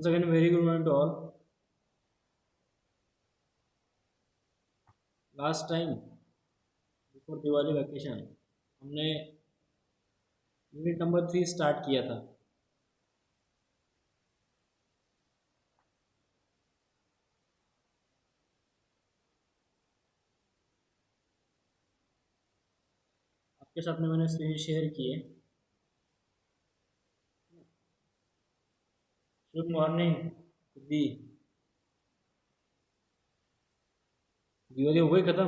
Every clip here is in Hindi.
Once again, very good morning to all. Last time, before Diwali vacation, हमने यूनिट नंबर 3 स्टार्ट किया था. आपके साथ में मैंने स्क्रीन शेयर की है. गुड मॉर्निंग दी. दिवाली हो गई खत्म.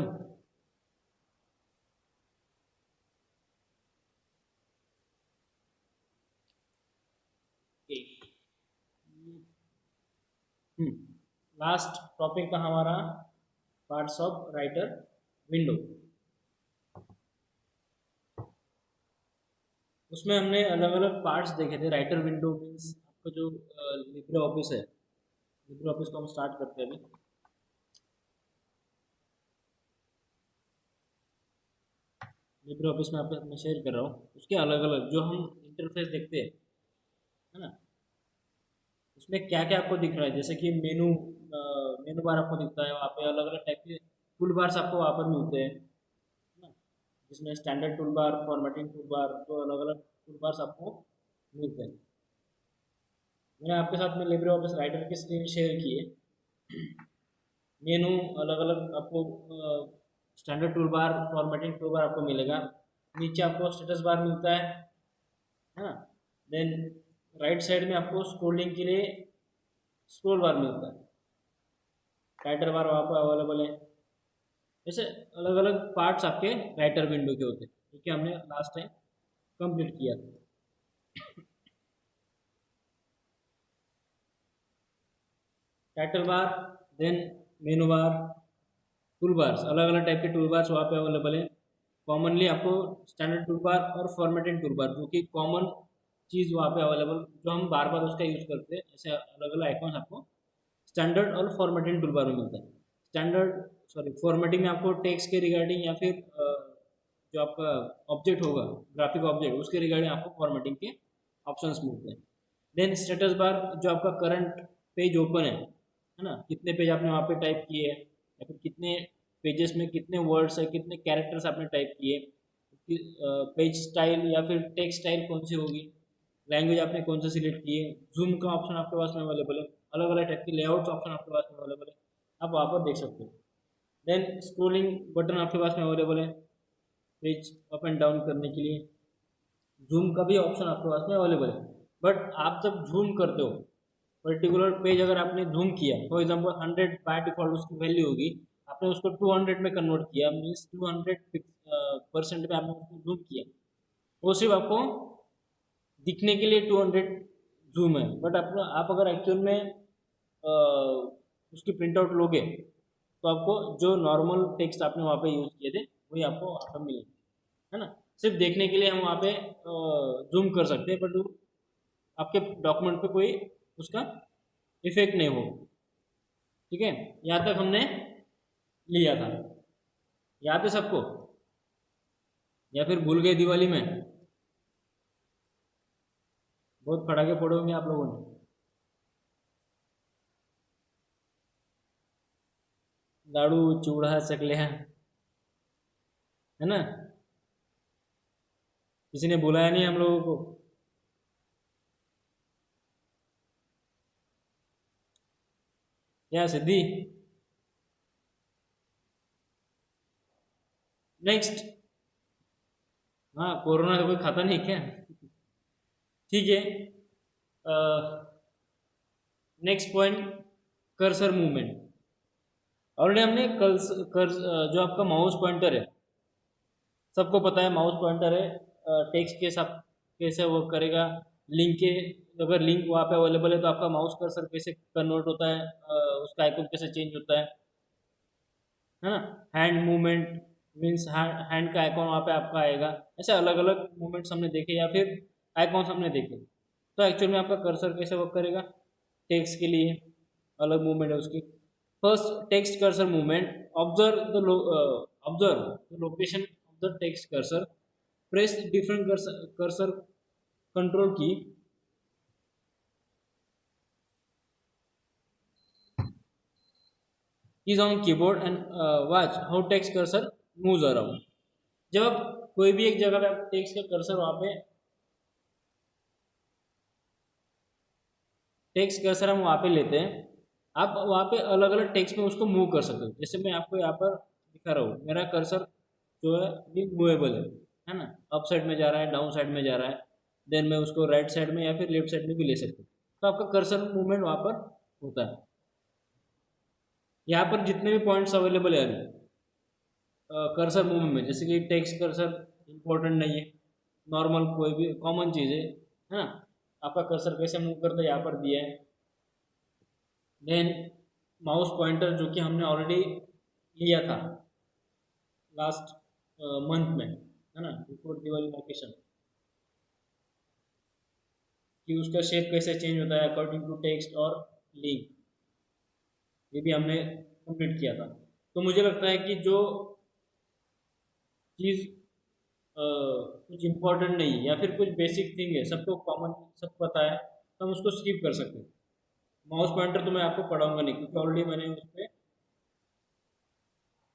लास्ट टॉपिक था हमारा पार्ट्स ऑफ राइटर विंडो. उसमें हमने अलग अलग पार्ट्स देखे थे. राइटर विंडो मीन्स आपका जो लिब्रे ऑफिस है, लिब्रे ऑफिस को हम स्टार्ट करते हैं अभी. लिब्रे ऑफिस में आपके साथ में शेयर कर रहा हूँ. उसके अलग अलग जो हम इंटरफेस देखते हैं, है ना, उसमें क्या क्या आपको दिख रहा है. जैसे कि मेनू बार आपको दिखता है. वहाँ पे अलग अलग टाइप के टूल बार्स आपको वहाँ पर मिलते हैं, है ना, जिसमें standard tool bar, formatting tool bar, तो अलग अलग टूल बार्स आपको मिलते हैं. मैंने आपके साथ में लिब्रे ऑफिस राइटर की स्क्रीन शेयर की है. मेनू अलग अलग आपको standard tool bar, formatting tool bar आपको मिलेगा. नीचे आपको स्टेटस बार मिलता है ना. देन राइट साइड में आपको स्क्रोलिंग के लिए स्क्रोल बार मिलता है. राइटर बार वहाँ पर अवेलेबल है. ऐसे अलग अलग पार्ट्स आपके राइटर विंडो के होते हैं. ठीक है, हमने लास्ट टाइम कंप्लीट किया था. Title bar, then menu bar, tool bars, अलग अलग टाइप के टूल बार्स वहाँ पे अवेलेबल है. कॉमनली आपको स्टैंडर्ड टूल बार और फॉर्मेटिंग टूल बार, जो कि कॉमन चीज़ वहाँ पे अवेलेबल, जो हम बार बार उसका यूज़ करते हैं. ऐसे अलग अलग आइकॉन आपको स्टैंडर्ड और फॉर्मेटिंग टूल बार में मिलता है. स्टैंडर्ड सॉरी फॉर्मेटिंग में आपको टेक्स्ट के रिगार्डिंग या फिर जो आपका ऑब्जेक्ट होगा, ग्राफिक ऑब्जेक्ट, उसके रिगार्डिंग आपको फॉर्मेटिंग के ऑप्शंस मिलते हैं. देन स्टेटस बार, जो आपका करंट पेज ओपन है ना, कितने पेज आपने वहाँ पे टाइप किए हैं, या फिर कितने पेजेस में कितने वर्ड्स है, कितने कैरेक्टर्स आपने टाइप किए, पेज स्टाइल या फिर टेक्स्ट स्टाइल कौन सी होगी, लैंग्वेज आपने कौन सा सिलेक्ट किए. जूम का ऑप्शन आपके पास में अवेलेबल है. अलग अलग टाइप के लेआउट्स ऑप्शन आपके पास में अवेलेबल है. आप वहाँ पर देख सकते हो. देन स्क्रोलिंग बटन आपके पास में अवेलेबल है पेज अप एंड डाउन करने के लिए. जूम का भी ऑप्शन आपके पास में अवेलेबल है. बट आप जब जूम करते हो पर्टिकुलर पेज, अगर आपने जूम किया, फॉर एग्जांपल 100 बाय डिफॉल्ट उसकी वैल्यू होगी, आपने उसको 200 में कन्वर्ट किया, मीन्स 200% पे आपने उसको जूम किया, वो सिर्फ आपको दिखने के लिए 200 जूम है. बट आप अगर एक्चुअल में उसकी प्रिंट आउट लोगे, तो आपको जो नॉर्मल टेक्स्ट आपने वहाँ पे यूज़ किए थे वही आपको वहाँ पर मिलेगा, है ना. सिर्फ देखने के लिए हम वहाँ पे जूम कर सकते हैं, बट आपके डॉक्यूमेंट पे कोई उसका इफेक्ट नहीं हो. ठीक है, यहाँ तक हमने लिया था. याद है सबको, या फिर भूल गए दिवाली में? बहुत पटाखे फोड़े होंगे आप लोगों ने. लाड़ू चूड़ा चकले हैं, है ना. किसी ने बुलाया नहीं हम लोगों को. क्या सिद्धि? नेक्स्ट. हाँ, कोरोना तो कोई खाता नहीं क्या? ठीक है. Next point, cursor movement. Already हमने जो आपका माउस पॉइंटर है, सबको पता है माउस पॉइंटर है टेक्स्ट के साथ कैसे वर्क करेगा. लिंक के, अगर लिंक वहाँ पे अवेलेबल है तो आपका माउस कर्सर कैसे कन्वर्ट होता है, उसका आइकन कैसे चेंज होता है ना. हैंड मूवमेंट मीन्स हैंड का आइकॉन वहाँ पे आपका आएगा. ऐसे अलग अलग मूवमेंट्स हमने देखे, या फिर आइकॉन्स हमने देखे. तो एक्चुअल में आपका कर्सर कैसे वर्क करेगा, टेक्स्ट के लिए अलग मूवमेंट है उसकी. First, text cursor movement. Observe the location of the text cursor. Press different cursor, control key keys on keyboard and watch how text cursor moves around. जब आप कोई भी एक जगह पे आप टेक्स्ट का कर्सर वहाँ पे टेक्स्ट कर्सर हम वहाँ पे लेते हैं, आप वहाँ पे अलग अलग टेक्स्ट में उसको मूव कर सकते हो। जैसे मैं आपको यहाँ पर दिखा रहा हूँ, मेरा कर्सर जो है ये मूवेबल है ना, अप साइड में जा रहा है, डाउन साइड में जा रहा है, देन मैं उसको राइट साइड में या फिर लेफ्ट साइड में भी ले सकता हूँ। तो आपका कर्सर मूवमेंट वहाँ पर होता है। यहाँ पर जितने भी पॉइंट्स अवेलेबल है अभी कर्सर मूवमेंट में, जैसे कि टेक्स्ट कर्सर इंपॉर्टेंट नहीं है, नॉर्मल कोई भी कॉमन चीज़ है ना, आपका कर्सर कैसे मूव करता है यहाँ पर दिया है। देन माउस पॉइंटर जो कि हमने ऑलरेडी लिया था लास्ट मंथ में, है ना, बिफोर दिवाली वेकेशन, कि उसका शेप कैसे चेंज होता है अकॉर्डिंग टू टेक्स्ट और लिंक, ये भी हमने कंप्लीट किया था। तो मुझे लगता है कि जो चीज़ कुछ इम्पोर्टेंट नहीं है या फिर कुछ बेसिक थिंग है, सबको कॉमन सब पता है, तो हम उसको स्किप कर सकते हैं। माउस पॉइंटर तो मैं आपको पढ़ाऊंगा नहीं, क्योंकि ऑलरेडी मैंने उस पर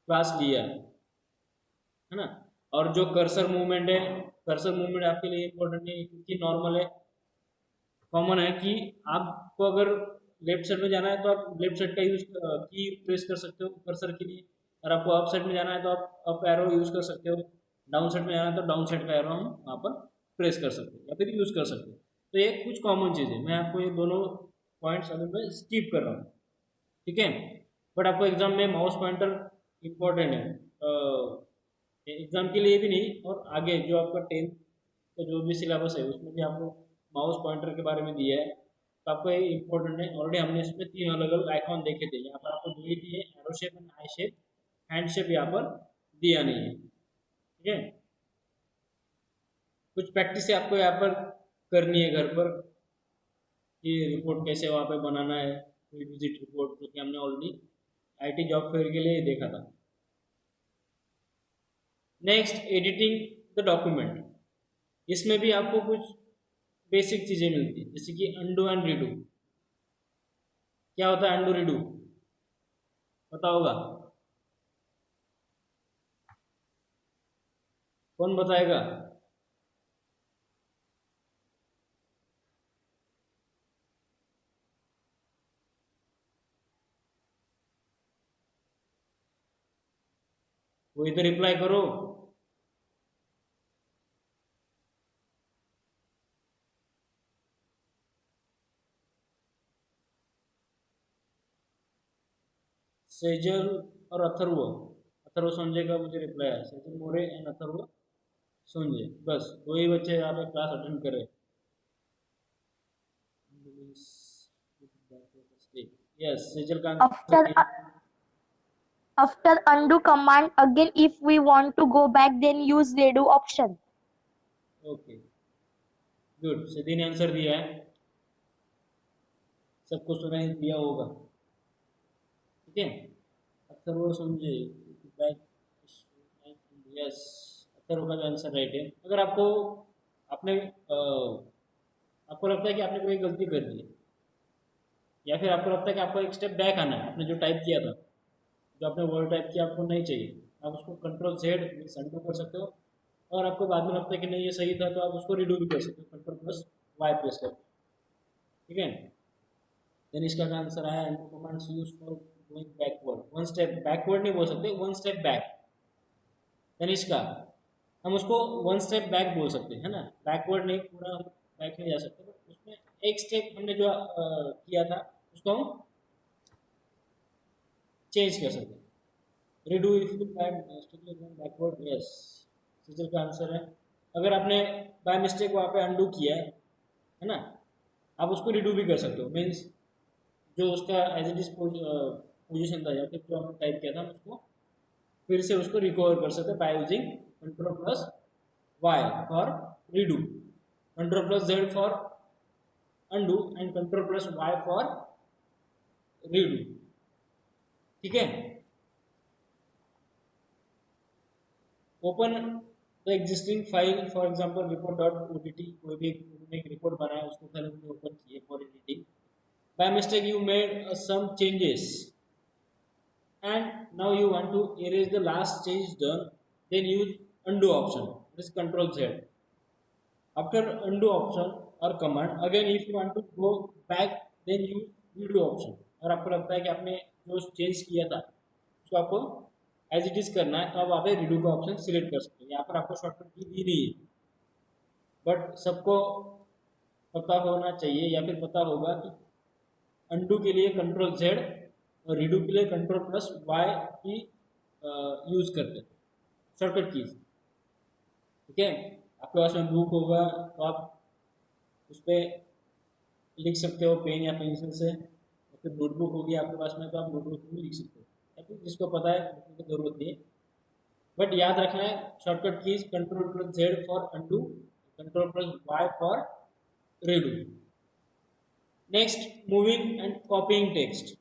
क्लास लिया है ना। और जो कर्सर मूवमेंट है, कर्सर मूवमेंट आपके लिए इम्पोर्टेंट नहीं है, क्योंकि नॉर्मल है, कॉमन है कि आपको अगर लेफ्ट साइड में जाना है तो आप लेफ्ट साइड का यूज की प्रेस कर सकते हो कर्सर के लिए, और आपको अप साइड में जाना है तो आप अप एरो यूज कर सकते हो, डाउन साइड में जाना है तो डाउन साइड का एरो हम वहाँ पर प्रेस कर सकते हो या फिर यूज कर सकते हो। तो ये कुछ कॉमन चीज़ है, मैं आपको ये दोनों पॉइंट्स अभी मैं स्किप कर रहा हूँ, ठीक है। बट आपको एग्जाम में माउस पॉइंटर इम्पोर्टेंट है, एग्जाम के लिए भी नहीं, और आगे जो आपका 10th का जो भी सिलेबस है उसमें भी आपको माउस पॉइंटर के बारे में दिया है, तो आपको ये इंपॉर्टेंट है। ऑलरेडी हमने इसमें 3 अलग अलग आइकॉन देखे थे, यहाँ पर आपको दो ही दिए, arrow shape and I shape, hand shape यहाँ पर दिया नहीं है, ठीक है। कुछ प्रैक्टिस आपको यहाँ पर करनी है घर पर, कि रिपोर्ट कैसे वहाँ पे बनाना है, कोई विजिट रिपोर्ट, जो कि हमने ऑलरेडी आईटी जॉब फेयर के लिए देखा था। Next, editing the document. इसमें भी आपको कुछ बेसिक चीज़ें मिलती है, जैसे कि अंडू एंड रीडू। क्या होता है अंडू रीडू, पता होगा? कौन बताएगा? वो इधर रिप्लाई करो। सेजल और अथर्व, अथर्व संजय का मुझे रिप्लाई है, सेजल मोरे एंड अथर्व संजय, बस दो ही बच्चे यहाँ पे क्लास अटेंड करे। यस, सेजल का आंसर After ये है। after undo command again, if we want to go back, then use redo option. Okay, good, Siddhi ने आंसर दिया है, सबको सुनाई दिया होगा, ठीक है। अथर्व संजय, बैक, यस, अथर्व का भी आंसर राइट है। अगर आपको आपने आपको लगता है कि आपने कोई गलती कर दी है, या फिर आपको लगता है कि आपको एक स्टेप बैक आना है, आपने जो टाइप किया था, जो आपने वर्ड टाइप किया आपको नहीं चाहिए, आप उसको कंट्रोल जेड अनडू कर सकते हो। और आपको बाद में लगता है कि नहीं ये सही था, तो आप उसको रिडू भी कर सकते हो, कंट्रोल प्लस वाई प्रेस करके, ठीक है। देन इसका आंसर आया and commands use for going backward, one step backward नहीं बोल सकते, वन स्टेप बैक। देन इसका हम उसको वन स्टेप बैक बोल सकते हैं, है ना, बैकवर्ड नहीं, पूरा हम बैक नहीं जा सकते, बट उसमें एक स्टेप हमने जो किया था उसको हम चेंज कर सकते हैं। Redo if you backward, yes, सीजर का आंसर है। अगर आपने बाय मिस्टेक वहाँ पे अंडू किया है ना, आप उसको रिडू भी कर सकते हो, मीन्स जो उसका एज इट इज पोजिशन था या फिर जो हमने टाइप किया था हम उसको फिर से उसको रिकवर कर सकते हैं by using control plus Y for redo, control plus Z for undo and control plus Y for redo, ठीक है। Open the existing file, for example report dot OTT, कोई भी एक रिपोर्ट बनाया उसको पहले हमने ओपन किए for editing, by mistake you made some changes, and now you want to erase the last change done, then use undo option. This control Z. After undo option or command, again if you want to go back, then use redo option. और आपको लगता है कि आपने जो चेंज किया था उसको आपको एज इट इज करना है, तो आप वहाँ पे रिडू का ऑप्शन सिलेक्ट कर सकते हैं। यहाँ पर आपको शॉर्टकट की दी नहीं है, बट सबको पता होना चाहिए या फिर पता होगा कि अंडू के लिए कंट्रोल जेड और रिडू के लिए कंट्रोल प्लस वाई की यूज करते हैं शॉर्टकट कीज। ठीक है, आपके पास में बुक होगा तो आप उस पर लिख सकते हो पेन या पेंसिल से, या फिर नोटबुक होगी आपके पास में तो आप नोटबुक में लिख सकते हो, या फिर जिसको पता है लिखने की जरूरत नहीं है। बट याद रखना है shortcut keys control plus Z for undo, control plus Y for redo. Next, moving and copying text.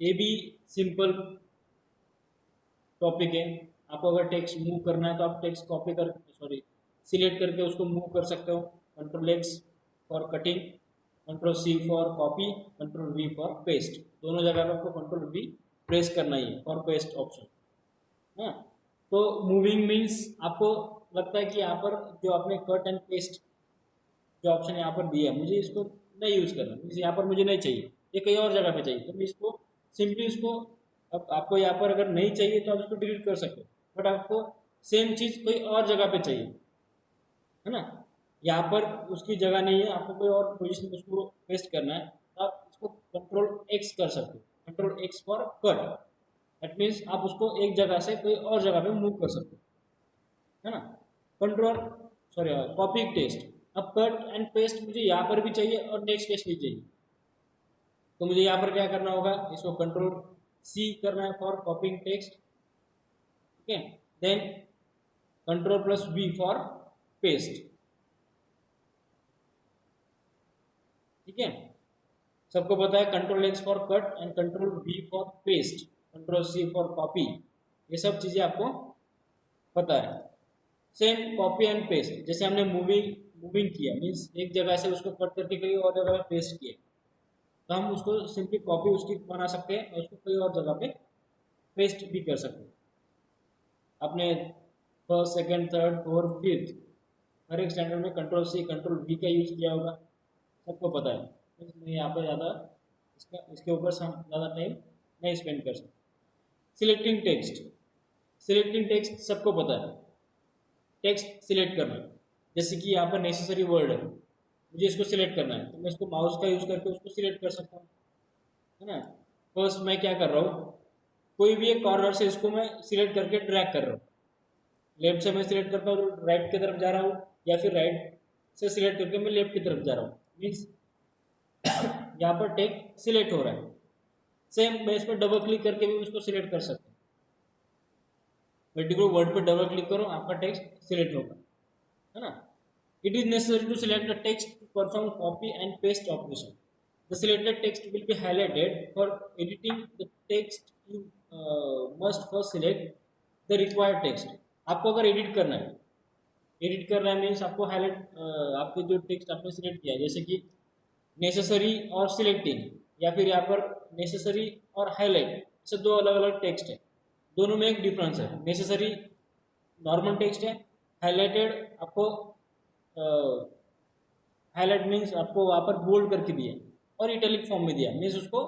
ये भी सिंपल टॉपिक है। आपको अगर टेक्स्ट मूव करना है तो आप टेक्स्ट कॉपी कर सिलेक्ट करके उसको मूव कर सकते हो। Control X for cutting, control C for copy, control V for paste. दोनों जगह पर आपको कंट्रोल वी प्रेस करना ही है फॉर पेस्ट ऑप्शन। हाँ, तो मूविंग मीन्स आपको लगता है कि यहाँ पर जो आपने कट एंड पेस्ट जो ऑप्शन यहाँ पर दिया है, मुझे इसको नहीं यूज़ करना, मीन्स यहाँ पर मुझे नहीं चाहिए, ये कहीं और जगह पे चाहिए, तो मैं इसको सिंपली इसको, अब आपको यहाँ पर अगर नहीं चाहिए तो आप इसको डिलीट कर सकते हो, बट आपको सेम चीज़ कोई और जगह पे चाहिए, है ना। यहाँ पर उसकी जगह नहीं है, आपको कोई और पोजिशन में उसको पेस्ट करना है, तो आप इसको कंट्रोल एक्स कर सकते हो, control X for cut. That means आप उसको एक जगह से कोई और जगह पे मूव कर सकते हो, है ना। Control copy test. अब कट एंड पेस्ट मुझे यहाँ पर भी चाहिए और नेक्स्ट टेस्ट भी चाहिए, तो मुझे यहाँ पर क्या करना होगा, इसको कंट्रोल सी करना है फॉर कॉपिंग टेक्स्ट। ठीक है, then control plus B for paste. ठीक है, सबको पता है control X for cut and control B for paste, control C for copy, ये सब चीज़ें आपको पता है। सेम कॉपी एंड पेस्ट, जैसे हमने मूविंग किया मीन्स एक जगह से उसको कट करके कहीं और जगह पे पेस्ट किया, तो हम उसको सिंपली कॉपी उसकी बना सकते हैं और उसको कोई और जगह पे पेस्ट भी कर सकते हैं। आपने first second third fourth fifth हर एक स्टैंडर्ड में कंट्रोल सी कंट्रोल वी का यूज़ किया होगा, सबको पता है, इसलिए यहाँ पर ज़्यादा इसके ऊपर हम ज़्यादा टाइम नहीं स्पेंड कर सकते। सिलेक्टिंग टेक्स्ट, सिलेक्टिंग टेक्स्ट सबको पता है, टेक्स्ट सिलेक्ट करना, जैसे कि यहाँ पर नेसेसरी वर्ड है, मुझे इसको सिलेक्ट करना है, तो मैं इसको माउस का यूज़ करके उसको सिलेक्ट कर सकता हूँ, है ना। फर्स्ट मैं क्या कर रहा हूँ, कोई भी एक कॉर्नर से इसको मैं सिलेक्ट करके ड्रैग कर रहा हूँ, लेफ्ट से मैं सिलेक्ट करता हूँ तो राइट की तरफ जा रहा हूँ, या फिर राइट से सिलेक्ट करके मैं लेफ्ट की तरफ जा रहा हूँ, मीन्स यहाँ पर टेक्स्ट सिलेक्ट हो रहा है। सेम मैं इस पर डबल क्लिक करके भी उसको सिलेक्ट कर सकता हूँ, पर्टिकुलर वर्ड पर डबल क्लिक करो आपका टेक्स्ट सिलेक्ट होगा, है ना। It is necessary to select the text to perform copy and paste operation. The selected text will be highlighted. For editing the text, you must first select the required text. आपको अगर एडिट करना है मीन्स आपको हाईलाइट आपके जो टेक्स्ट आपने सिलेक्ट किया है, जैसे कि नेसेसरी और सिलेक्टिंग, या फिर यहाँ पर नेसेसरी और हाईलाइट, ऐसे दो अलग अलग टेक्स्ट है, दोनों में एक डिफरेंस है। नेसेसरी नॉर्मल टेक्स्ट है, हाईलाइटेड आपको हाईलाइट मीन्स आपको वहाँ पर बोल्ड करके दिया और इटैलिक फॉर्म में दिया, मीन्स उसको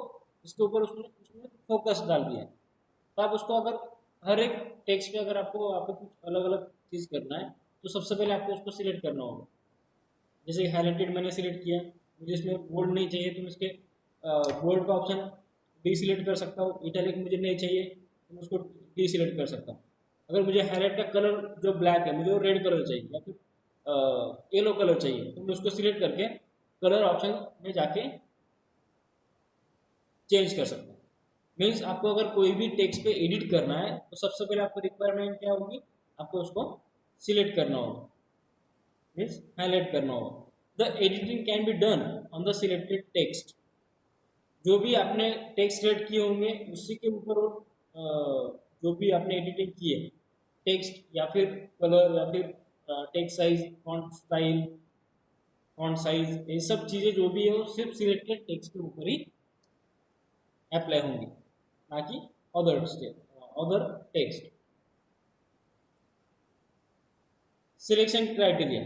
इसके ऊपर उसमें फोकस डाल दिया। तो आप उसको अगर हर एक टेक्स्ट पे अगर आपको कुछ अलग अलग चीज़ करना है, तो सबसे पहले आपको उसको सिलेक्ट करना होगा। जैसे हाईलाइटेड मैंने सिलेक्ट किया, मुझे इसमें बोल्ड नहीं चाहिए तो मैं इसके बोल्ड का ऑप्शन डी सिलेक्ट कर सकता हूँ। इटैलिक मुझे नहीं चाहिए तो मैं उसको डी सिलेक्ट कर सकता हूँ। अगर मुझे हाईलाइट का कलर जो ब्लैक है, मुझे वो रेड कलर चाहिए या फिर येलो कलर चाहिए, तो मैं उसको सिलेक्ट करके कलर ऑप्शन में जाके चेंज कर सकता हूँ। मीन्स आपको अगर कोई भी टेक्स्ट पे एडिट करना है तो सबसे पहले आपको रिक्वायरमेंट क्या होगी, आपको उसको सिलेक्ट करना होगा, मीन्स हाईलाइट करना होगा। The editing can be done on the selected text. जो भी आपने टेक्स्ट सिलेक्ट किए होंगे उसी के ऊपर जो भी आपने एडिटिंग की है टेक्स्ट या फिर कलर या फिर text size, font style, font size, ये सब चीज़ें जो भी है वो सिर्फ सिलेक्टेड टेक्स्ट के ऊपर ही अप्लाई होंगी, ना कि other text. सिलेक्शन क्राइटेरिया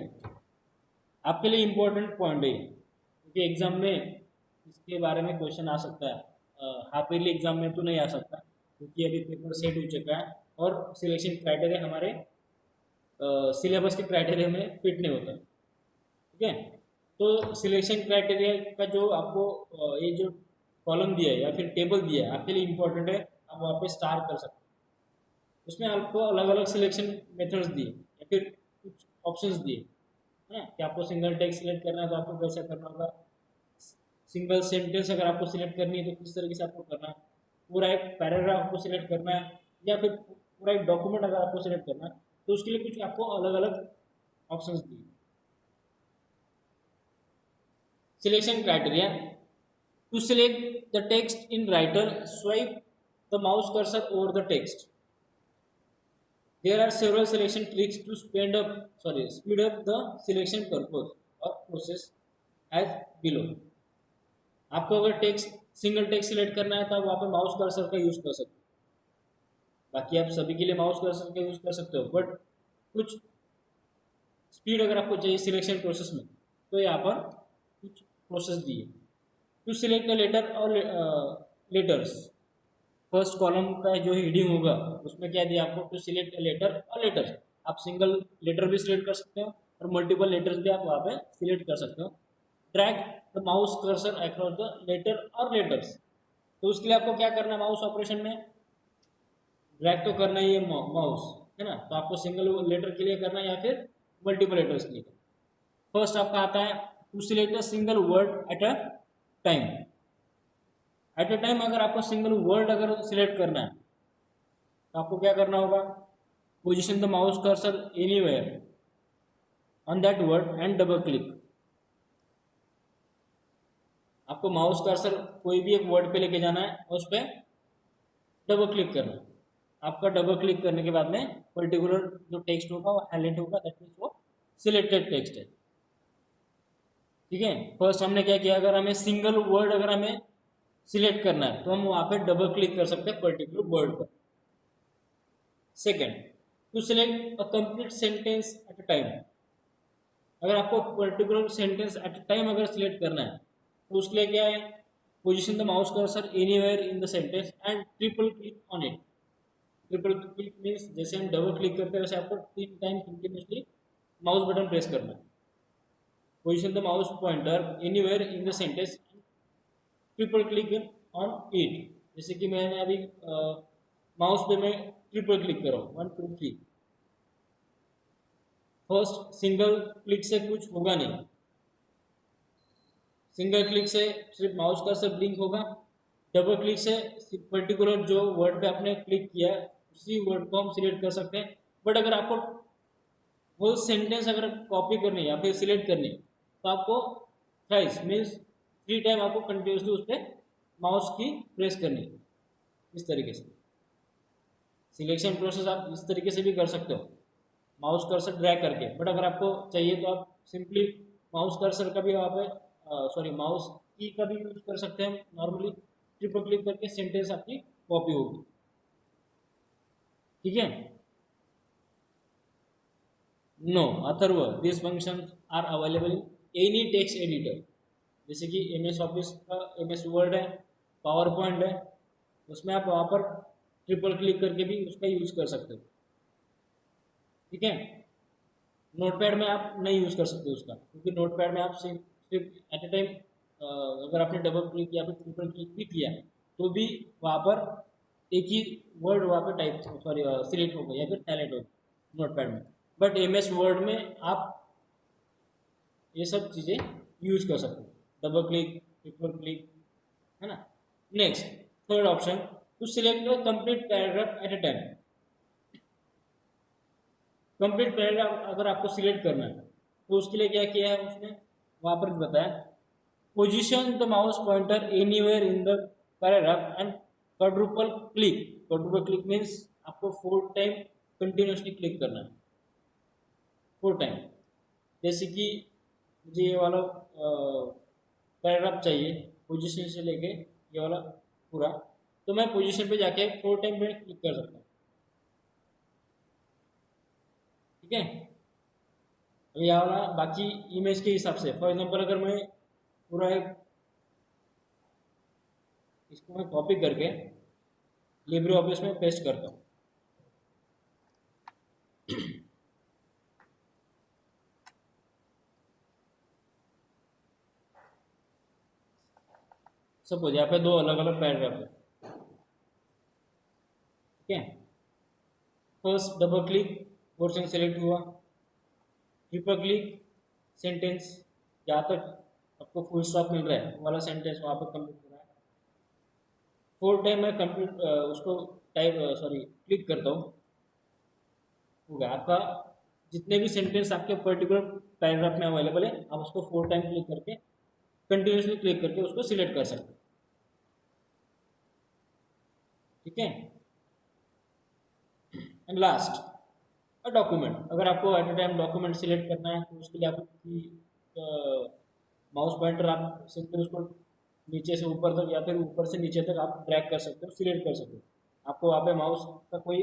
आपके लिए इम्पोर्टेंट पॉइंट है क्योंकि एग्जाम में इसके बारे में क्वेश्चन आ सकता है। हाफ ईयरली एग्जाम में तो नहीं आ सकता क्योंकि अभी पेपर सेट हो चुका है और सिलेक्शन क्राइटेरिया हमारे सिलेबस के क्राइटेरिया में फिट नहीं होता। ठीक है, तो सिलेक्शन क्राइटेरिया का जो आपको ये जो कॉलम दिया है या फिर टेबल दिया है आपके लिए इम्पोर्टेंट है, आप वहाँ पे स्टार कर सकते हैं। उसमें आपको अलग अलग सिलेक्शन मेथड्स दिए या फिर कुछ ऑप्शंस दिए हैं कि आपको सिंगल टेक्स्ट सिलेक्ट करना है तो आपको कैसा करना होगा, सिंगल सेंटेंस अगर आपको सिलेक्ट करनी है तो किस तरीके से आपको करना है, पूरा एक पैराग्राफ आपको सिलेक्ट करना है या फिर पूरा एक डॉक्यूमेंट अगर आपको सिलेक्ट करना है तो उसके लिए कुछ आपको अलग अलग ऑप्शंस दिए। Selection criteria to select the text in writer swipe the mouse cursor over the text. There are several selection tricks to speed up the selection purpose or process as below. आपको अगर टेक्स्ट सिंगल टेक्स्ट सिलेक्ट करना है तो आप वहाँ पे माउस कर्सर का यूज़ कर सकते हो। बाकी आप सभी के लिए माउस कर्सर का यूज़ कर सकते हो, बट कुछ स्पीड अगर आपको चाहिए सिलेक्शन प्रोसेस में तो यहाँ पर कुछ प्रोसेस दिए। टू सिलेक्ट अ लेटर और लेटर्स, फर्स्ट कॉलम का जो हेडिंग होगा उसमें क्या दिया आपको, टू सिलेक्ट लेटर और लेटर्स। आप सिंगल लेटर भी सिलेक्ट कर सकते हो और मल्टीपल लेटर्स भी आप वहाँ पे सिलेक्ट कर सकते हो। Drag the mouse cursor across the letter और लेटर्स, तो उसके लिए आपको क्या करना है, माउस ऑपरेशन में ड्रैग तो करना ही है माउस, है ना, तो आपको सिंगल लेटर के लिए करना है या फिर मल्टीपल लेटर्स के लिए। फर्स्ट आपका आता है to select a single word at a time. At a time अगर आपको सिंगल वर्ड अगर सिलेक्ट करना है तो आपको क्या करना होगा, position the mouse cursor anywhere on that word and double click. आपको माउस कर्सर कोई भी एक वर्ड पे लेके जाना है और उस पर डबल क्लिक करना है। आपका डबल क्लिक करने के बाद में पर्टिकुलर जो टेक्स्ट होगा वो हाईलाइट होगा, दैट मीन्स वो सिलेक्टेड टेक्स्ट है। ठीक है, फर्स्ट हमने क्या किया, अगर हमें सिंगल वर्ड अगर हमें सिलेक्ट करना है तो हम वहाँ पे डबल क्लिक कर सकते हैं पर्टिकुलर वर्ड पर। Second, to select a complete sentence at a time. अगर आपको particular sentence at a time अगर सिलेक्ट करना है तो उसके लिए क्या है, position the mouse cursor anywhere in the sentence and triple click on it. Triple click means जैसे हम डबल क्लिक करते हैं वैसे आपको 3 time continuously mouse button press करना है। Position the mouse pointer anywhere in the sentence, triple click on it. जैसे कि मैंने अभी माउस पे मैं ट्रिपल क्लिक कर रहा हूँ, 1 2 3। फर्स्ट सिंगल क्लिक से कुछ होगा नहीं, सिंगल क्लिक से सिर्फ माउस का सब ब्लिंक होगा। डबल क्लिक से पर्टिकुलर जो वर्ड पे आपने क्लिक किया उसी वर्ड को हम सिलेक्ट कर सकते हैं। बट अगर आपको वो सेंटेंस अगर कॉपी करनी है या फिर सिलेक्ट करनी है तो आपको थ्राइस मीन्स 3 टाइम आपको कंटिन्यूसली उस पर माउस की प्रेस करनी है। इस तरीके से सिलेक्शन प्रोसेस आप इस तरीके से भी कर सकते हो, माउस कर्सर ड्रैग करके। बट अगर आपको चाहिए तो आप सिंपली माउस कर्सर का भी वहाँ पे माउस की का भी यूज कर सकते हैं। नॉर्मली ट्रिपल क्लिक करके सेंटेंस आपकी कॉपी होगी। ठीक है, no otherwise this function are available in any text editor. जैसे कि MS ऑफिस का MS वर्ड है, पावर पॉइंट है, उसमें आप वहाँ पर ट्रिपल क्लिक करके भी उसका यूज़ कर सकते हो। ठीक है, नोटपैड में आप नहीं यूज़ कर सकते उसका, क्योंकि नोटपैड में आप सिर्फ एट ए टाइम अगर आपने डबल क्लिक या फिर ट्रिपल क्लिक भी किया तो भी वहाँ पर एक ही वर्ड वहाँ पर टाइप सिलेक्ट होगा या फिर हाईलाइट होगा नोटपैड में। बट MS वर्ड में आप ये सब चीज़ें यूज़ कर सकते हो, डबल क्लिक ट्रिपल क्लिक, है ना। Next third option, to select a complete paragraph at a time. Complete paragraph अगर आपको सिलेक्ट करना है तो उसके लिए क्या किया है उसने वहाँ पर बताया, position the mouse pointer anywhere in the paragraph and quadruple click. Quadruple click means आपको 4 टाइम कंटिन्यूसली क्लिक करना है, 4 टाइम। जैसे कि मुझे ये वाला पैराग्राफ चाहिए पोजीशन से लेके ये वाला पूरा, तो मैं पोजीशन पे जाके 4 टाइम में क्लिक कर सकता हूँ। ठीक है, अब यहाँ वाला बाकी इमेज के हिसाब से, फॉर एग्जांपल अगर मैं पूरा एक इसको मैं कॉपी करके लिब्रे ऑफिस में पेस्ट करता हूँ। सपोज यहाँ पे दो अलग अलग पैराग्राफ है। ठीक है, first double click, portion select हुआ, ट्रिपल क्लिक, सेंटेंस जहाँ तक आपको फुल स्टॉप मिल रहा है वो वाला सेंटेंस वहाँ पर कंप्लीट हो रहा है। 4 टाइम मैं कंप्लीट उसको टाइप क्लिक करता हूँ, हो गया आपका। जितने भी सेंटेंस आपके पर्टिकुलर पैराग्राफ में अवेलेबल है, आप उसको 4 टाइम क्लिक करके कंटिन्यूसली क्लिक करके उसको सिलेक्ट कर सकते हैं। ठीक है, एंड लास्ट डॉक्यूमेंट। अगर आपको eight a time document select करना है तो उसके लिए आपको माउस पॉइंटर आप सिंपल उसको नीचे से ऊपर तक या फिर ऊपर से नीचे तक आप ड्रैग कर सकते हो, सिलेक्ट कर सकते हो। आपको वहाँ पे माउस का कोई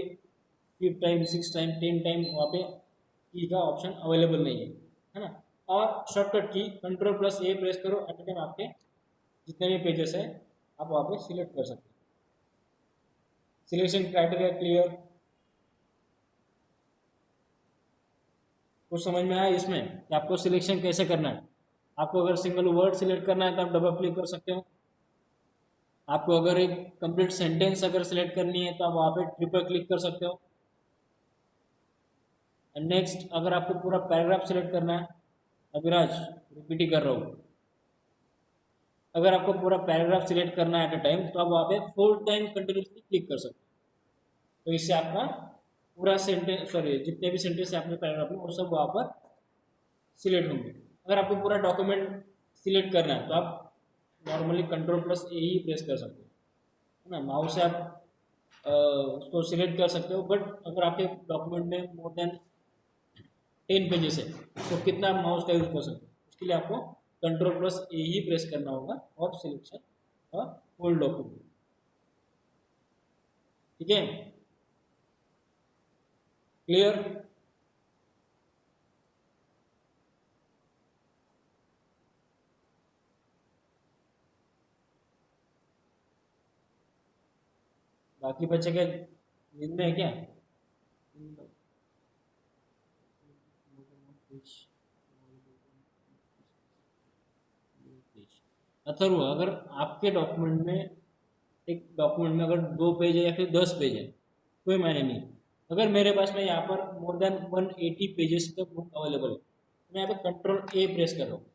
5 टाइम 6 टाइम 10 टाइम वहाँ पे की का ऑप्शन अवेलेबल नहीं है ना। और शॉर्टकट की Ctrl+A प्रेस करो, एट अ टाइम आपके जितने भी पेजेस है आप वहाँ पे सिलेक्ट कर सकते हो। सिलेक्शन क्राइटेरिया क्लियर, कुछ समझ में आया इसमें कि आपको सिलेक्शन कैसे करना है। आपको अगर सिंगल वर्ड सिलेक्ट करना है तो आप डबल क्लिक कर सकते हो। आपको अगर एक कंप्लीट सेंटेंस अगर सिलेक्ट करनी है तो आप वहाँ पे ट्रिपल क्लिक कर सकते हो। एंड नेक्स्ट, अगर आपको पूरा पैराग्राफ सिलेक्ट करना है, अभिराज रिपीट ही कर रहा हूँ, अगर आपको पूरा पैराग्राफ सिलेक्ट करना है एट अ टाइम तो आप वहाँ पे 4 टाइम कंटिन्यूसली क्लिक कर सकते हो। तो इससे आपका पूरा सेंटेंस जितने भी सेंटेंस है अपने पैराग्राफ में वो सब वहाँ पर सिलेक्ट होंगे। अगर आपको पूरा डॉक्यूमेंट सिलेक्ट करना है तो आप नॉर्मली Ctrl+A ही प्रेस कर सकते हो, है ना। माउस से आप उसको सिलेक्ट कर सकते हो, बट अगर आपके डॉक्यूमेंट में मोर देन 10 पेजेस है तो कितना आप माउस का यूज़ कर सकते हो, उसके लिए आपको Ctrl+A ही प्रेस करना होगा और सिलेक्शन और फुल डॉक्यूमेंट। ठीक है, क्लियर। बाकी बच्चे क्या नींद में है क्या? अथर्व, अगर आपके डॉक्यूमेंट में एक डॉक्यूमेंट में अगर 2 पेज है या फिर 10 पेज है कोई मायने नहीं। अगर मेरे पास में यहाँ पर मोर देन 180 पेजेस का बुक अवेलेबल है तो मैं यहाँ पे Ctrl+A प्रेस कर रहा हूँ।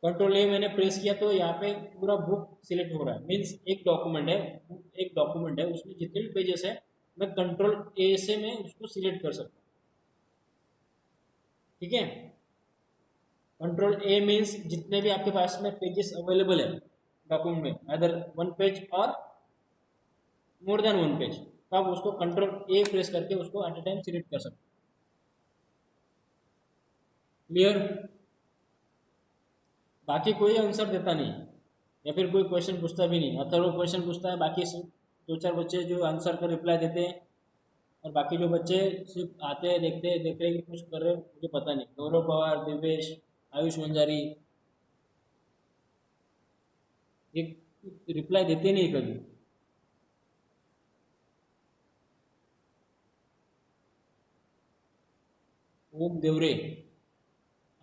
Ctrl+A मैंने प्रेस किया तो यहाँ पे पूरा बुक सिलेक्ट हो रहा है। मीन्स एक डॉक्यूमेंट है उसमें जितने भी पेजेस है मैं Ctrl+A से मैं उसको सिलेक्ट कर सकता हूँ। ठीक है, Ctrl+A मीन्स जितने भी आपके पास में पेजेस अवेलेबल है डॉक्यूमेंट में, अदर 1 पेज और मोर देन 1 पेज, तो आप उसको Ctrl+A प्रेस करके उसको एट अ टाइम सिलेक्ट कर सकते हैं। क्लियर। बाकी कोई आंसर देता नहीं या फिर कोई क्वेश्चन पूछता भी नहीं। अगर वो क्वेश्चन पूछता है बाकी से 2-4 बच्चे जो आंसर का रिप्लाई देते हैं और बाकी जो बच्चे सिर्फ आते हैं देखते हैं कि कुछ कर रहे हैं, मुझे पता नहीं। गौरव पवार, दिवेश, आयुष मंजारी ये रिप्लाई देते नहीं कभी। ओम देवरे,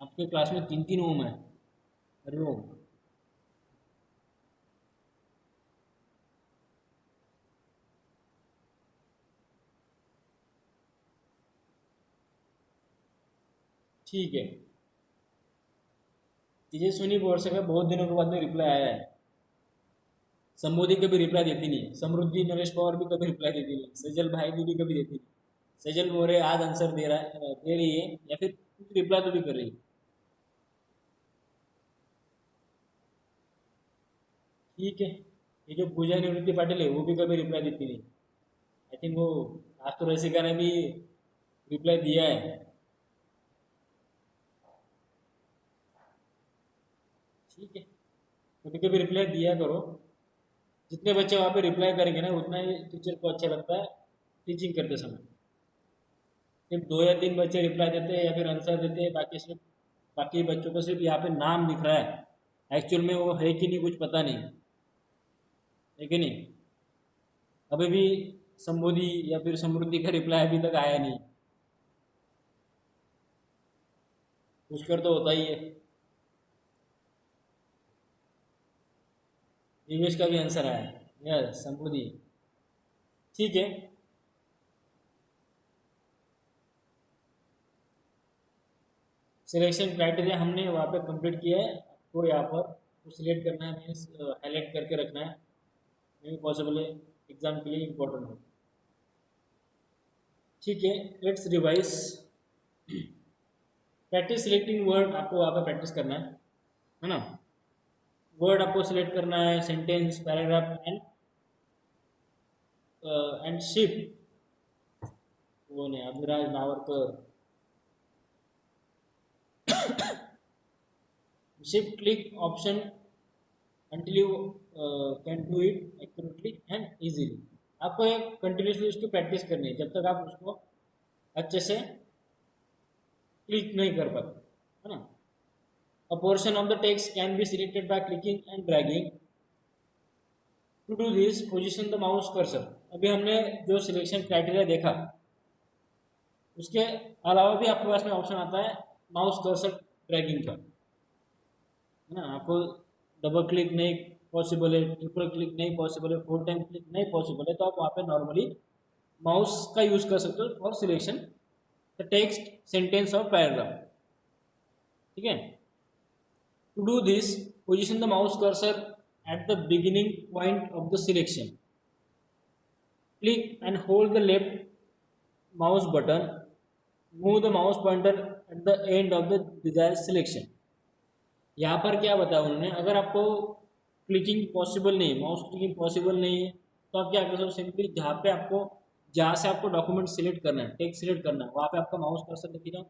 आपके क्लास में 3-3 ओम है। हरिओम। ठीक है, तेजस्विनी बोरसे का बहुत दिनों के बाद में रिप्लाई आया है। संबोधि कभी रिप्लाई देती नहीं है। समृद्धि नरेश पवार भी कभी रिप्लाई देती नहीं। सजल भाई दीदी कभी देती नहीं। सजल बोल रहे आज आंसर दे रही है या फिर कुछ रिप्लाई तो भी कर रही है। ठीक है, ये जो पूजा निवृत्ति पाटिल है वो भी कभी रिप्लाई देती नहीं। आई थिंक वो आज तो रसिका ने भी रिप्लाई दिया है। ठीक है, कभी कभी रिप्लाई दिया करो। जितने बच्चे वहाँ पे रिप्लाई करेंगे ना उतना ही टीचर को अच्छा लगता है टीचिंग करते समय। सिर्फ 2 या 3 बच्चे रिप्लाई देते हैं या फिर आंसर देते हैं, बाकी बच्चों को सिर्फ यहाँ पे नाम दिख रहा है, एक्चुअल में वो है कि नहीं कुछ पता नहीं है कि नहीं। अभी भी संबोधि या फिर समृद्धि का रिप्लाई अभी तक आया नहीं, पुष्कर तो होता ही है। दिवेश का भी आंसर आया, यस संबोधि, ठीक है। सिलेक्शन क्राइटेरिया हमने वहाँ पे कंप्लीट किया है, आपको यहाँ पर सिलेक्ट करना है, मीन्स हाईलाइट करके रखना है, नहीं पॉसिबल है, एग्जाम के लिए इम्पोर्टेंट है, ठीक है। Let's revise. Practice selecting word, आपको वहाँ पे प्रैक्टिस करना है ना। वर्ड आपको सिलेक्ट करना है, सेंटेंस, पैराग्राफ एंड शिफ्ट, वो नहीं Abhiraj Navarkar, shift click option until you can do it accurately and easily। आपको एक कंटिन्यूसली उसकी प्रैक्टिस करनी है जब तक आप उसको अच्छे से क्लिक नहीं कर पाते, है ना। A portion of the text can be selected by clicking and dragging। To do this, position the mouse cursor। अभी हमने जो सिलेक्शन क्राइटेरिया देखा उसके अलावा भी आपके पास में ऑप्शन आता है माउस कर्सर ड्रैगिंग का, है ना। आपको डबल क्लिक नहीं पॉसिबल है, ट्रिपल क्लिक नहीं पॉसिबल है, 4 टाइम क्लिक नहीं पॉसिबल है, तो आप वहाँ पे नॉर्मली माउस का यूज़ कर सकते हो for selection the text, sentence और पैराग्राफ, ठीक है। To do this, position the mouse cursor at the beginning point of the selection, click and hold the left mouse button, move the mouse pointer at the end of the desire selection. यहाँ पर क्या बताया उन्होंने, अगर आपको क्लिकिंग पॉसिबल नहीं है, माउस क्लिकिंग पॉसिबल नहीं है, तो आप क्या कर सकते हो, सिंपली जहाँ से आपको डॉक्यूमेंट सिलेक्ट करना है, टेक्स्ट सिलेक्ट करना है, वहाँ पे आपका माउस कर्सर लेके जाओ,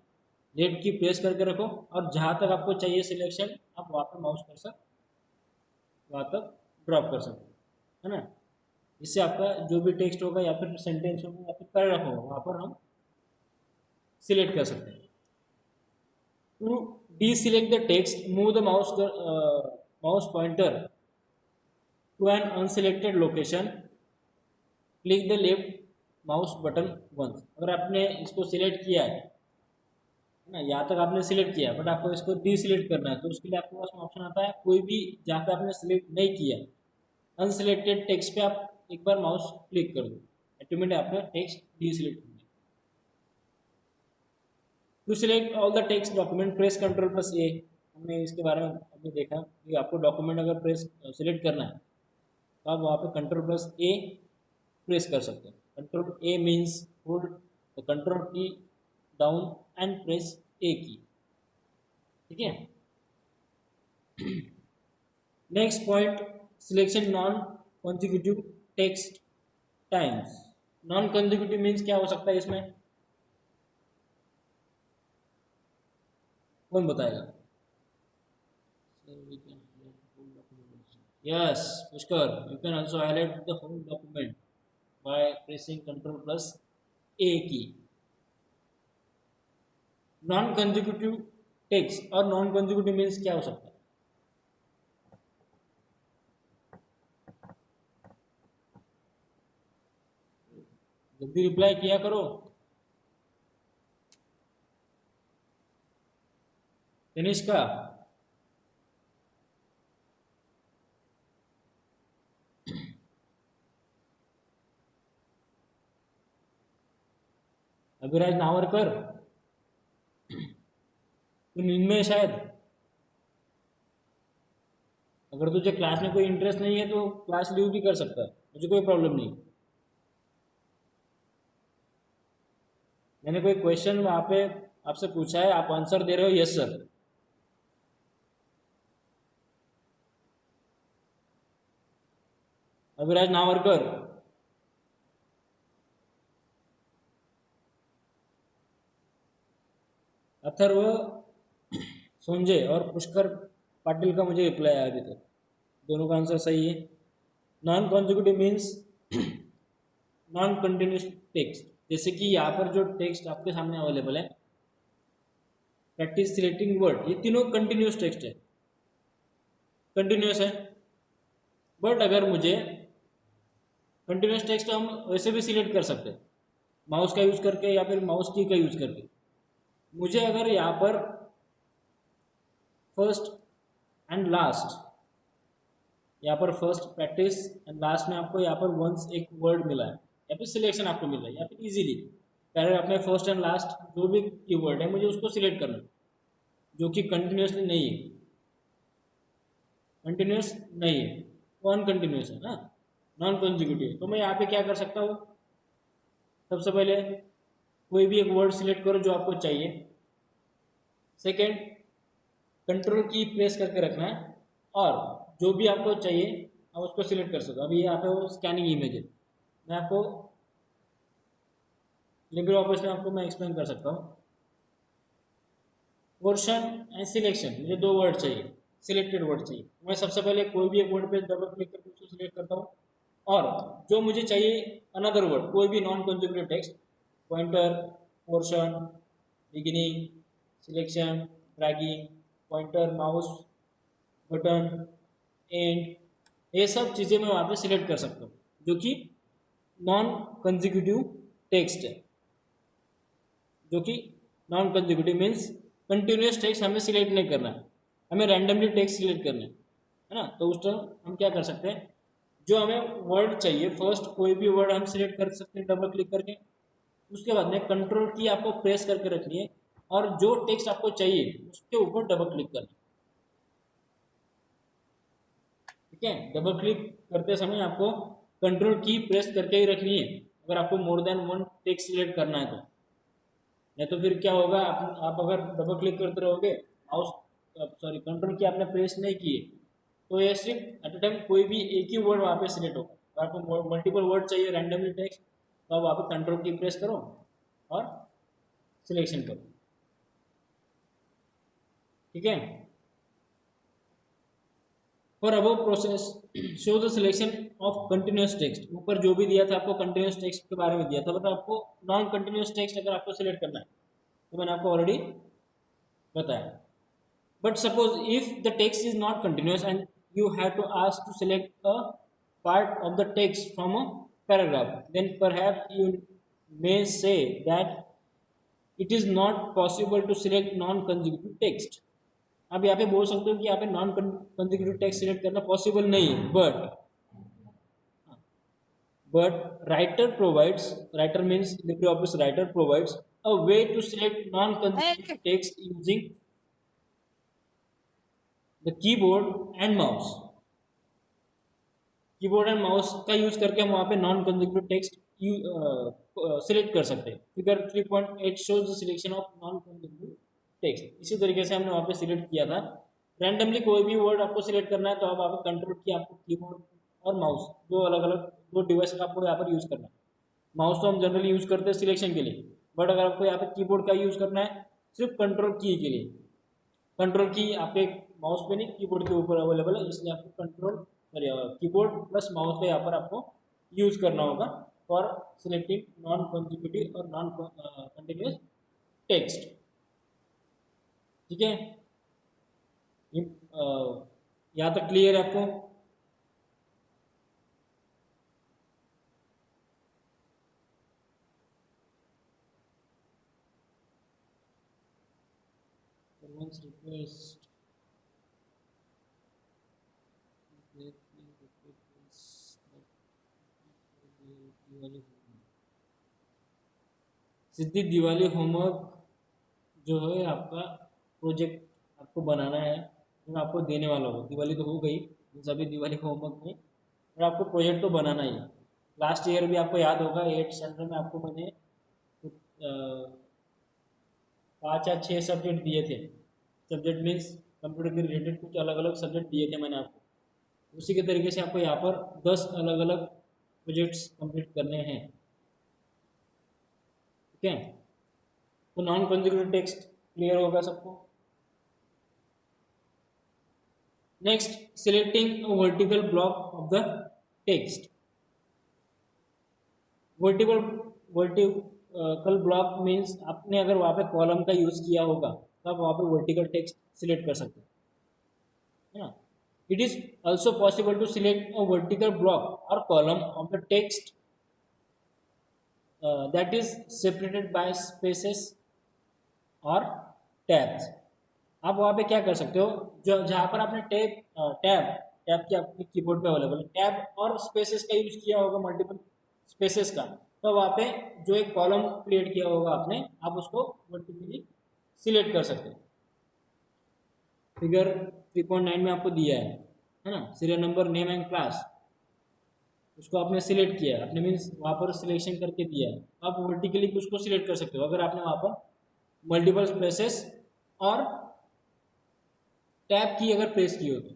लेफ्ट की प्रेस करके रखो और जहाँ तक आपको चाहिए सिलेक्शन आप वहाँ पर माउस कर्सर वहाँ तक ड्रॉप कर सकते हो, है ना। इससे आपका जो भी टेक्स्ट होगा या फिर सेंटेंस होगा या फिर पैराग्राफ होगा वहाँ पर हम सिलेक्ट कर सकते हैं। To deselect the text, move the mouse pointer to an unselected location, click the left mouse button once। अगर आपने इसको सिलेक्ट किया है ना, यहाँ तक आपने सिलेक्ट किया बट आपको इसको डीसिलेक्ट करना है, तो उसके लिए आपके पास ऑप्शन आता है कोई भी जहाँ पे आपने सिलेक्ट नहीं किया अनसिलेक्टेड टेक्स्ट पे आप एक बार माउस क्लिक कर दो, ऑटोमेटिक आपका टेक्स्ट डीसिलेक्ट हो गया। To select all the text document press Ctrl+A। हमने इसके बारे में अभी देखा कि आपको डॉक्यूमेंट अगर प्रेस सिलेक्ट करना है तो आप वहाँ पे Ctrl+A प्रेस कर सकते हैं। Ctrl+A means hold the control की डाउन एंड प्रेस A की, ठीक है। Next point, selection non consecutive text times. Non consecutive means क्या हो सकता है इसमें, कौन बताएगा। Yes, Pushkar, you can also highlight the whole document by pressing Ctrl+A key। Non consecutive text और नॉन कंजिक्यूटिव मीन्स क्या हो सकता है, जल्दी रिप्लाई किया करो। तनिष्का, अभिराज नावरकर, तू नींद में शायद। अगर तुझे क्लास में कोई इंटरेस्ट नहीं है तो क्लास लीव भी कर सकता है, मुझे कोई प्रॉब्लम नहीं। मैंने कोई क्वेश्चन वहाँ पे आपसे पूछा है, आप आंसर दे रहे हो यस सर, अभिराज नावरकर, अथर्व सोंजे और पुष्कर पाटिल का मुझे रिप्लाई आया अभी तक, दोनों का आंसर सही है। Non consecutive means non continuous text. जैसे कि यहाँ पर जो टेक्स्ट आपके सामने अवेलेबल है, प्रैक्टिस सिलेक्टिंग वर्ड, ये तीनों कंटिन्यूस टेक्स्ट है, कंटिन्यूस है। बट अगर मुझे कंटिन्यूस टेक्स्ट हम वैसे भी सिलेक्ट कर सकते हैं, माउस का यूज़ करके या फिर माउस की का यूज़ करके। मुझे अगर यहाँ पर फर्स्ट एंड लास्ट, यहाँ पर फर्स्ट प्रैक्टिस एंड लास्ट में आपको यहाँ पर वंस एक वर्ड मिला है या फिर सिलेक्शन आपको मिल रहा है, या फिर इजीली पैराग्राफ में फर्स्ट एंड लास्ट जो भी कीवर्ड है मुझे उसको सिलेक्ट करना है, जो कि कंटिन्यूसली नहीं है, कंटिन्यूस नहीं है, नॉन कंटिन्यूस है ना, नॉन कंजिक्यूटिव। तो मैं यहाँ पे क्या कर सकता हूँ, सबसे पहले कोई भी एक वर्ड सिलेक्ट करो जो आपको चाहिए। सेकेंड, कंट्रोल की प्रेस करके रखना है और जो भी आपको चाहिए आप उसको सिलेक्ट कर सकते हो। अभी यहाँ पे वो स्कैनिंग इमेज है, मैं आपको लिब्रे ऑफिस में आपको मैं एक्सप्लेन कर सकता हूँ। पोर्शन एंड सिलेक्शन, मुझे दो वर्ड चाहिए, सिलेक्टेड वर्ड चाहिए। मैं सबसे पहले कोई भी एक वर्ड पे डबल क्लिक करके उसको सिलेक्ट करता हूँ और जो मुझे चाहिए अनदर वर्ड, कोई भी non consecutive text, pointer, portion, beginning, selection, dragging, pointer, mouse, button, and, ये सब चीज़ें मैं वहाँ पे सिलेक्ट कर सकता हूँ, जो कि नॉन कंजिक्यूटिव टेक्स्ट है। जो कि non consecutive means continuous text हमें सिलेक्ट नहीं करना है, हमें रैंडमली टेक्स्ट सिलेक्ट करना है ना। तो उस टाइम हम क्या कर सकते हैं, जो हमें वर्ड चाहिए फर्स्ट कोई भी वर्ड हम सिलेक्ट कर सकते हैं डबल क्लिक करके। उसके बाद में कंट्रोल की आपको प्रेस करके रखनी है और जो टेक्स्ट आपको चाहिए उसके ऊपर डबल क्लिक करना है। ठीक है, डबल क्लिक करते समय आपको कंट्रोल की प्रेस करके ही रखनी है अगर आपको more than one text select करना है तो। नहीं तो फिर क्या होगा, आप अगर डबल क्लिक करते रहोगे, माउस सॉरी कंट्रोल की आपने प्रेस नहीं किए, तो ये सिर्फ एट अ टाइम कोई भी एक ही वर्ड वहाँ पे सिलेक्ट होगा। अगर आपको मल्टीपल वर्ड चाहिए रैंडमली टेक्स्ट, तो आप वहाँ पे कंट्रोल की प्रेस करो और सिलेक्शन करो। ठीक है, for above process show the selection of continuous text. ऊपर जो भी दिया था आपको कंटिन्यूस टेक्स्ट के बारे में दिया था, बट आपको नॉन कंटिन्यूस टेक्स्ट अगर आपको सिलेक्ट करना है तो मैंने आपको ऑलरेडी बताया। But suppose if the text is not continuous and you have to ask to select a part of the text from a paragraph, then perhaps you may say that it is not possible to select non-consecutive text. अब यहाँ पे बोल सकते हो कि यहाँ पे नॉन कंजिक्यूटिव टेक्स्ट सिलेक्ट करना पॉसिबल नहीं है, but writer means LibreOffice writer provides a way to select non-consecutive text using the keyboard and mouse। Keyboard and mouse का यूज करके हम वहाँ पे नॉन कंजिक्यूटिव टेक्स्ट सिलेक्ट कर सकते हैं। Figure 3.8 shows the selection of non consecutive text. इसी तरीके से हमने वहाँ पे सिलेक्ट किया था, रैंडमली कोई भी वर्ड आपको सिलेक्ट करना है तो अब आपको कंट्रोल की आपको कीबोर्ड और माउस दो अलग अलग दो डिवाइस का आपको यहाँ पर यूज़ करना है। माउस तो हम जनरली यूज़ करते हैं सिलेक्शन के लिए, बट अगर आपको यहाँ पे कीबोर्ड का यूज़ करना है सिर्फ कंट्रोल की के लिए, कंट्रोल की आपके माउस पे नहीं कीबोर्ड के ऊपर अवेलेबल है, इसलिए आपको कंट्रोल कीबोर्ड प्लस माउस का यहाँ पर आपको यूज़ करना होगा फॉर सिलेक्टिंग नॉन कंजिक्यूटिव और नॉन कंटिन्यूस टेक्स्ट। ठीक है, यहाँ तक क्लियर है आपको? रिक्वेस्ट सिद्धि दिवाली होमवर्क जो है आपका प्रोजेक्ट आपको बनाना है, जो मैं आपको देने वाला हूँ। दिवाली तो हो गई, सभी दिवाली का होमवर्क में, और आपको प्रोजेक्ट तो बनाना ही है। लास्ट ईयर भी आपको याद होगा 8th स्टैंडर्ड में आपको मैंने 5 या 6 सब्जेक्ट दिए थे। सब्जेक्ट मीन्स कंप्यूटर के रिलेटेड कुछ अलग अलग सब्जेक्ट दिए थे मैंने आपको। उसी के तरीके से आपको यहाँ पर 10 अलग अलग प्रोजेक्ट्स कंप्लीट करने हैं। ठीक है, तो नॉन कंजिक्यूटिव टेक्स्ट क्लियर होगा सबको। Next, selecting vertical block of the text. Vertical block means आपने अगर वहाँ पे कॉलम का यूज़ किया होगा तो आप वहाँ पे वर्टिकल टेक्स्ट सिलेक्ट कर सकते हैं, है ना। It is also possible to select a vertical block or column of the text that is separated by spaces or tabs. आप वहाँ पे क्या कर सकते हो, जो जहाँ पर आपने टैब की आपके कीबोर्ड पे अवेलेबल है, टैब और स्पेसेस का यूज किया होगा, मल्टीपल स्पेसेस का, तो वहाँ पे जो एक कॉलम क्रिएट किया होगा आपने, आप उसको वर्टिकली सिलेक्ट कर सकते हो। फिगर 3.9 में आपको दिया है ना, serial number, name and class, उसको आपने सिलेक्ट किया है, आपने मीन्स वहाँ पर सिलेक्शन करके दिया है, आप वर्टिकली उसको सिलेक्ट कर सकते हो अगर आपने वहाँ पर मल्टीपल स्पेसेस और टैब की अगर प्रेस की हो तो।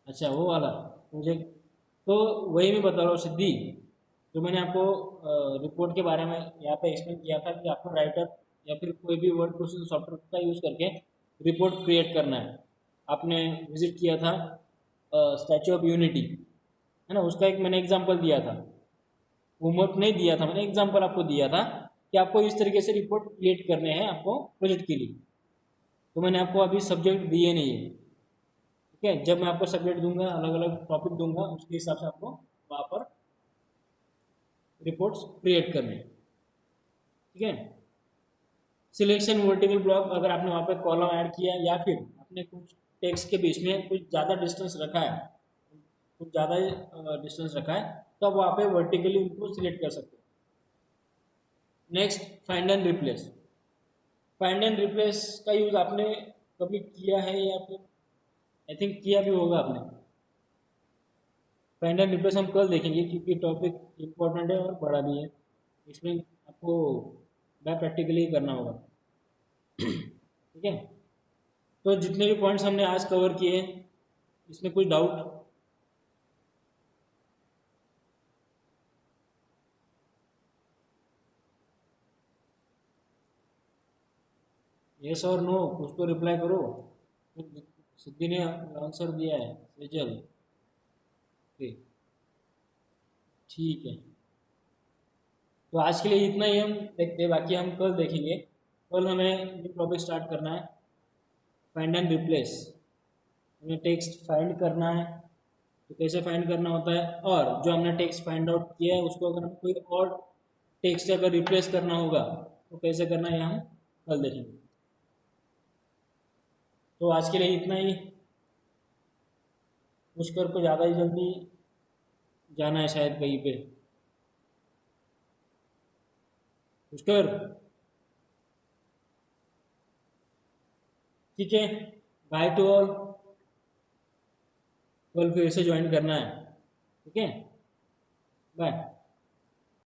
अच्छा वो वाला प्रोजेक्ट, तो वही मैं बता रहा हूँ सिद्धि, जो मैंने आपको रिपोर्ट के बारे में यहाँ पे एक्सप्लेन किया था कि आपको राइटर या फिर कोई भी वर्ड प्रोसेसर सॉफ्टवेयर का यूज़ करके रिपोर्ट क्रिएट करना है। आपने विजिट किया था स्टैचू ऑफ यूनिटी, है ना, उसका एक मैंने एग्जांपल दिया था, होमवर्क नहीं दिया था, मैंने एग्जांपल आपको दिया था कि आपको इस तरीके से रिपोर्ट क्रिएट करने हैं आपको प्रोजेक्ट के लिए। तो मैंने आपको अभी सब्जेक्ट दिए नहीं है, ठीक है, जब मैं आपको सब्जेक्ट दूंगा, अलग अलग टॉपिक दूंगा, उसके हिसाब से आपको वहाँ पर रिपोर्ट्स क्रिएट करने हैं, ठीक है। सिलेक्शन वर्टिकल ब्लॉक, अगर आपने वहाँ पे कॉलम ऐड किया या फिर आपने कुछ टेक्स्ट के बीच में कुछ ज़्यादा डिस्टेंस रखा है, कुछ ज़्यादा डिस्टेंस रखा है, तो आप वहाँ पे वर्टिकली उनको सिलेक्ट कर सकते हो। Next, find and replace. Find and replace का यूज़ आपने कभी किया है या फिर आई थिंक किया भी होगा आपने। फाइंड एंड रिप्लेस हम कल देखेंगे क्योंकि टॉपिक इम्पोर्टेंट है और बड़ा भी है, इसमें आपको बाय प्रैक्टिकली करना होगा, ठीक है। तो जितने भी पॉइंट्स हमने आज कवर किए, इसमें कुछ डाउट? यस और नो कुछ तो रिप्लाई करो। सिद्धि ने आंसर दिया है, सेजल, ठीक है। तो आज के लिए इतना ही हम देखते हैं, बाकी हम कल देखेंगे। कल हमें न्यू टॉपिक स्टार्ट करना है, फाइंड एंड रिप्लेस। हमें टेक्स्ट फाइंड करना है, तो कैसे फाइंड करना होता है, और जो हमने टेक्स्ट फाइंड आउट किया है उसको अगर हम कोई और टेक्स्ट से अगर रिप्लेस करना होगा तो कैसे करना है, हम कल देखेंगे। तो आज के लिए इतना ही। पुष्कर को ज़्यादा ही जल्दी जाना है शायद कहीं पे। पुष्कर, ठीक है, बाय टू ऑल, कल फिर से ज्वाइन करना है, ठीक है, बाय।